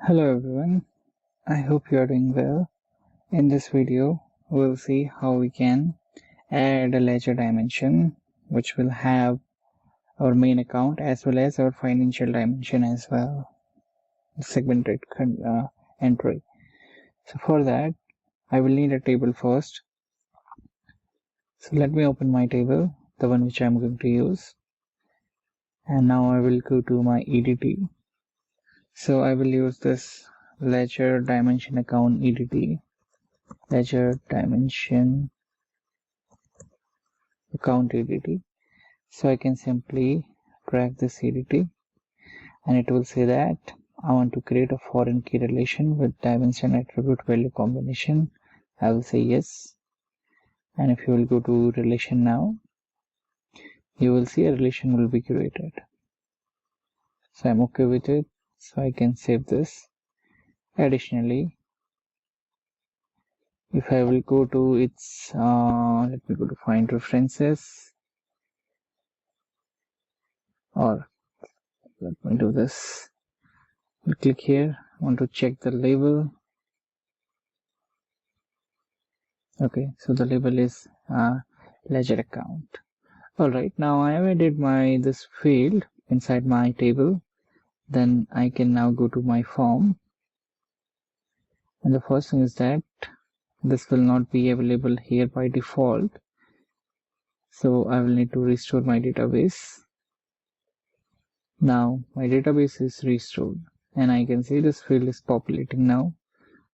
Hello everyone, I hope you are doing well. In this video, we'll see how we can add a ledger dimension which will have our main account as well as our financial dimension as well, segmented entry. So for that, I will need a table first. So let me open my table, the one which I'm going to use. And now I will go to my EDT. So I will use this Ledger Dimension Account EDT, Ledger Dimension Account EDT. So I can simply drag this EDT and it will say that I want to create a foreign key relation with dimension attribute value combination. I will say yes, and if you will go to relation now, you will see a relation will be created. So I'm okay with it, so I can save this. Additionally, if I will go to its let me go to find references, or let me do this. I'll click here, I want to check the label. Okay, so the label is ledger account. Alright, now I have added this field inside my table. Then I can now go to my form, and the first thing is that this will not be available here by default, so I will need to restore my database. Now my database is restored and I can see this field is populating now.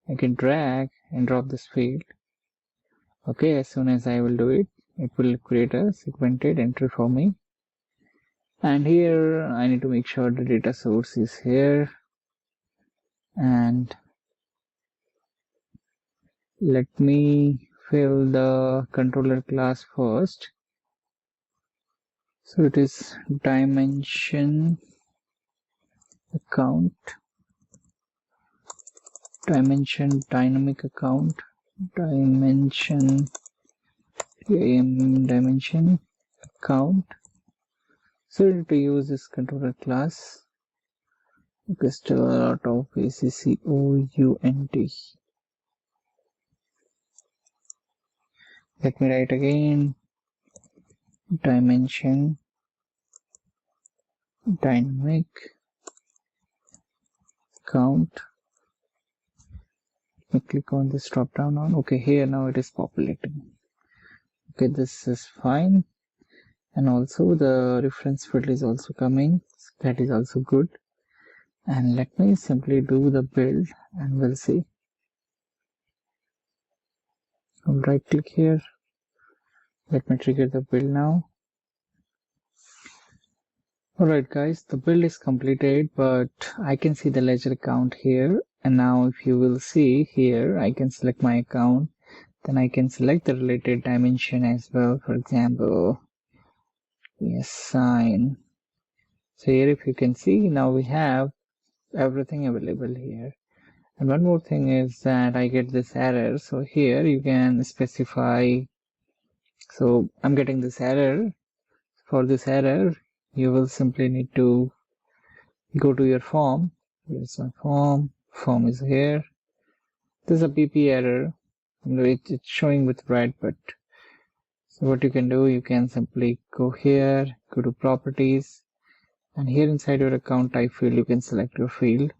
I can drag and drop this field. Okay, as soon as I will do it, it will create a segmented entry for me. And here I need to make sure the data source is here, and let me fill the controller class first. So it is dimension account, dimension dynamic account, dimension dimension account. So we need to use this controller class. Okay, still a lot of ACCOUNT. Let me write again. Dimension dynamic account. Let me click on this drop down on. Okay, here now it is populating. Okay, this is fine. And also the reference field is also coming. That is also good. And let me simply do the build and we'll see. I'll right click here. Let me trigger the build now. Alright guys, the build is completed, but I can see the ledger account here. And now if you will see here, I can select my account. Then I can select the related dimension as well. For example, assign. So here if you can see, now we have everything available here. And one more thing is that I get this error. So here you can specify. So I'm getting this error. For this error, you will simply need to go to your form. Here's my form. Form is here. This is a PP error. It's showing with red, but so what you can do, you can simply go here, go to properties, and here inside your account type field, you can select your field.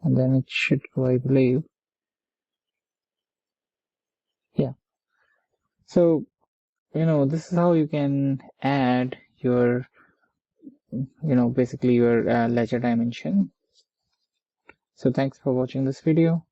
And then it should go, I believe. Yeah. So, this is how you can add your, basically your ledger dimension. So thanks for watching this video.